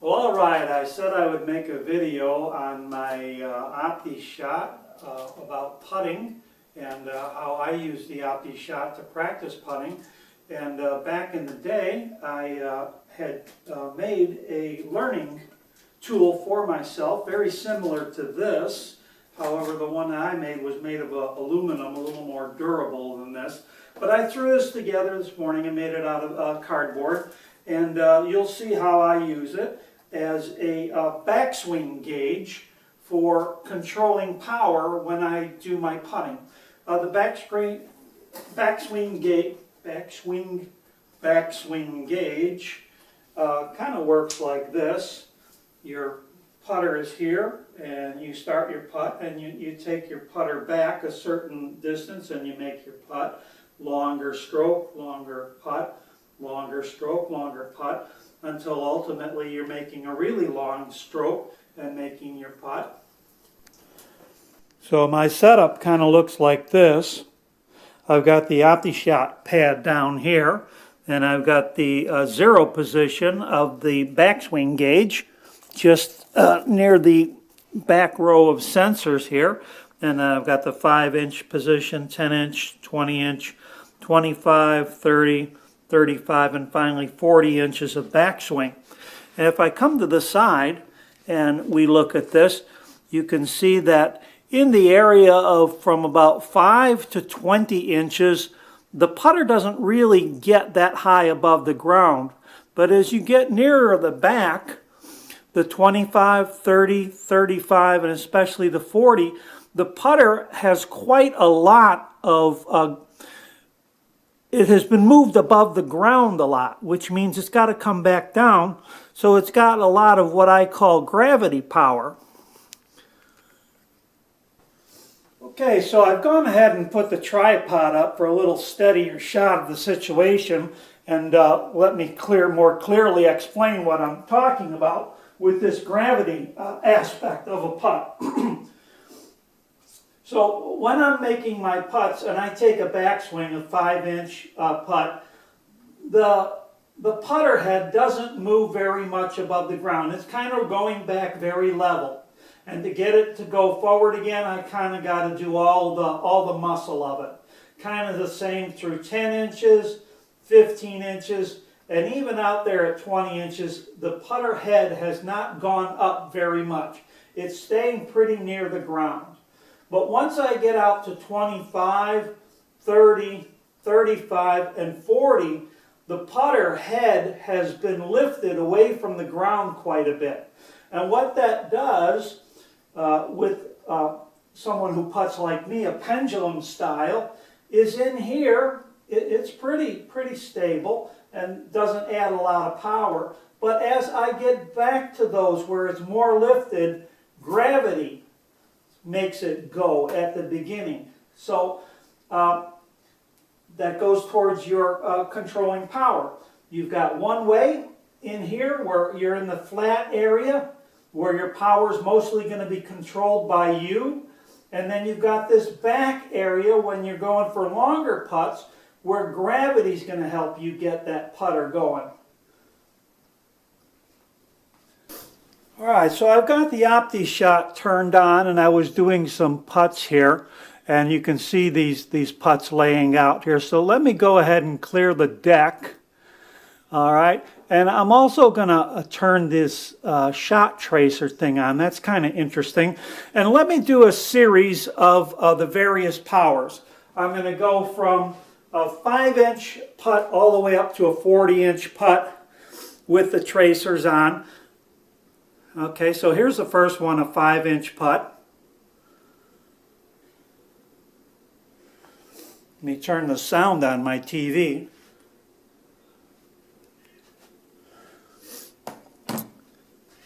Well, all right, I said I would make a video on my Optishot about putting and how I use the Optishot to practice putting. And back in the day, I had made a learning tool for myself, very similar to this. However, the one that I made was made of aluminum, a little more durable than this. But I threw this together this morning and made it out of cardboard. And you'll see how I use it as a backswing gauge for controlling power when I do my putting. The backswing gauge kind of works like this. Your putter is here, and you start your putt, and you take your putter back a certain distance, and you make your putt. Longer stroke, longer putt, longer stroke, longer putt, until ultimately you're making a really long stroke and making your putt. So my setup kind of looks like this. I've got the Optishot pad down here, and I've got the zero position of the backswing gauge just near the back row of sensors here. And I've got the 5-inch position, 10-inch, 20-inch, 25, 30, 35, and finally 40 inches of backswing. And if I come to the side and we look at this, you can see that in the area of from about 5 to 20 inches, the putter doesn't really get that high above the ground. But as you get nearer the back, the 25, 30, 35, and especially the 40, the putter has quite a lot of it has been moved above the ground a lot, which means it's got to come back down. So it's got a lot of what I call gravity power. Okay, so I've gone ahead and put the tripod up for a little steadier shot of the situation, and let me more clearly explain what I'm talking about with this gravity aspect of a putt. So when I'm making my putts and I take a backswing, a 5-inch putt, the putter head doesn't move very much above the ground. It's kind of going back very level. And to get it to go forward again, I kind of got to do all the muscle of it. Kind of the same through 10 inches, 15 inches, and even out there at 20 inches, the putter head has not gone up very much. It's staying pretty near the ground. But once I get out to 25, 30, 35, and 40, the putter head has been lifted away from the ground quite a bit. And what that does with someone who putts like me, a pendulum style, is in here, it's pretty stable and doesn't add a lot of power. But as I get back to those where it's more lifted, gravity makes it go at the beginning. So that goes towards your controlling power. You've got one way in here where you're in the flat area where your power is mostly going to be controlled by you. And then you've got this back area when you're going for longer putts where gravity is going to help you get that putter going. All right, so I've got the Optishot turned on, and I was doing some putts here, and you can see these putts laying out here. So let me go ahead and clear the deck. All right, and I'm also going to turn this shot tracer thing on. That's kind of interesting. And let me do a series of the various powers. I'm going to go from a 5-inch putt all the way up to a 40-inch putt with the tracers on. Okay, so here's the first one, a 5-inch putt. Let me turn the sound on my TV.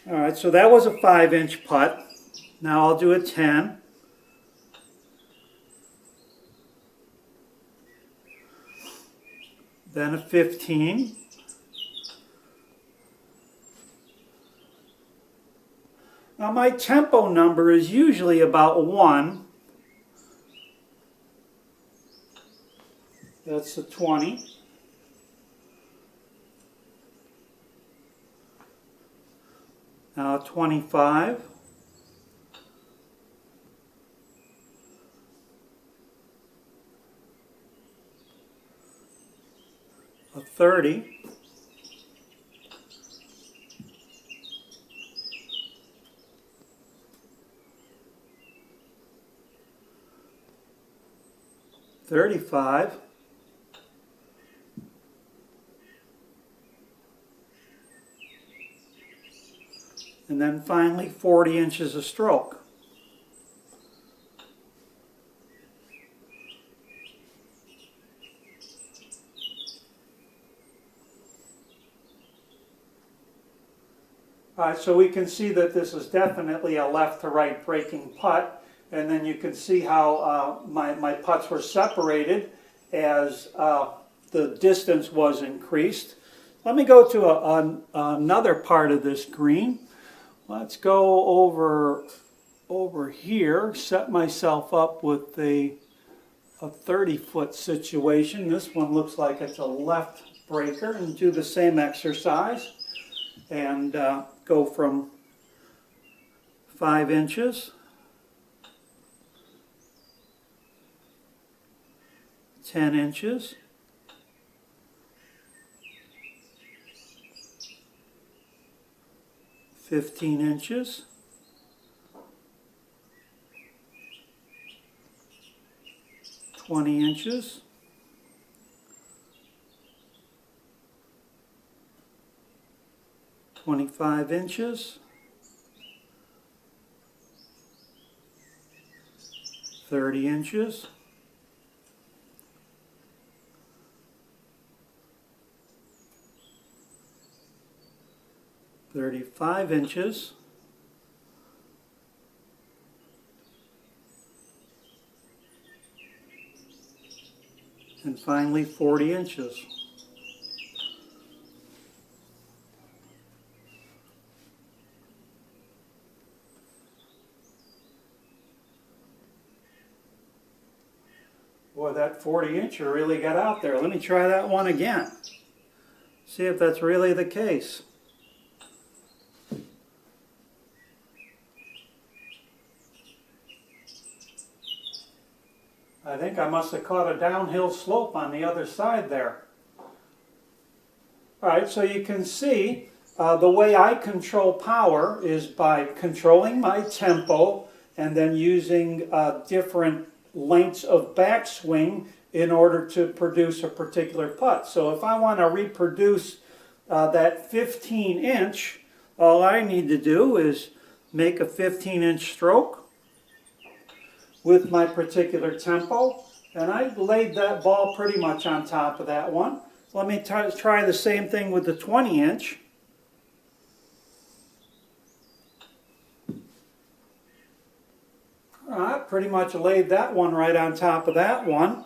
All right, so that was a 5-inch putt. Now I'll do a 10. Then a 15. Now my tempo number is usually about 1. That's the 20. Now 25. A 30. $35. And then finally 40 inches of stroke. All right, so we can see that this is definitely a left to right breaking putt. And then you can see how my putts were separated as the distance was increased. Let me go to another part of this green. Let's go over here, set myself up with a 30-foot situation. This one looks like it's a left breaker, and do the same exercise. And go from 5 inches. 10 inches, 15 inches, 20 inches, 25 inches, 30 inches, 35 inches, and finally 40 inches. Boy, that 40-incher really got out there. Let me try that one again. See if that's really the case. I think I must have caught a downhill slope on the other side there. Alright, so you can see the way I control power is by controlling my tempo and then using different lengths of backswing in order to produce a particular putt. So if I want to reproduce that 15-inch, all I need to do is make a 15-inch stroke with my particular tempo, and I laid that ball pretty much on top of that one. Let me try the same thing with the 20-inch. Alright, pretty much laid that one right on top of that one.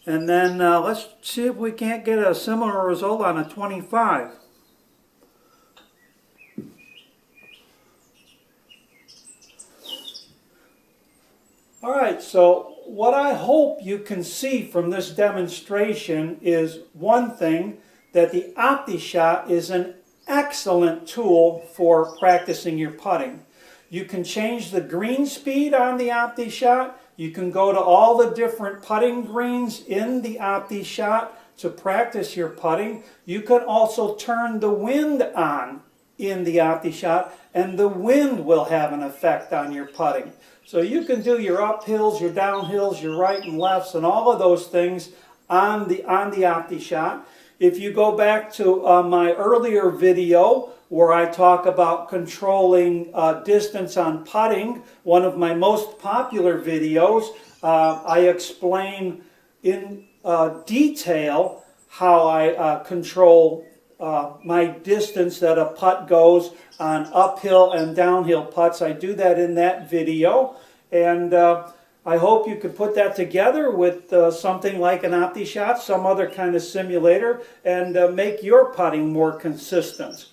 And then let's see if we can't get a similar result on a 25. Alright, so what I hope you can see from this demonstration is one thing, that the Optishot is an excellent tool for practicing your putting. You can change the green speed on the Optishot. You can go to all the different putting greens in the Optishot to practice your putting. You can also turn the wind on in the Optishot, and the wind will have an effect on your putting. So you can do your uphills, your downhills, your right and lefts, and all of those things on the Optishot. If you go back to my earlier video where I talk about controlling distance on putting, one of my most popular videos, I explain in detail how I control my distance that a putt goes on uphill and downhill putts. I do that in that video, and I hope you could put that together with something like an Optishot, some other kind of simulator, and make your putting more consistent.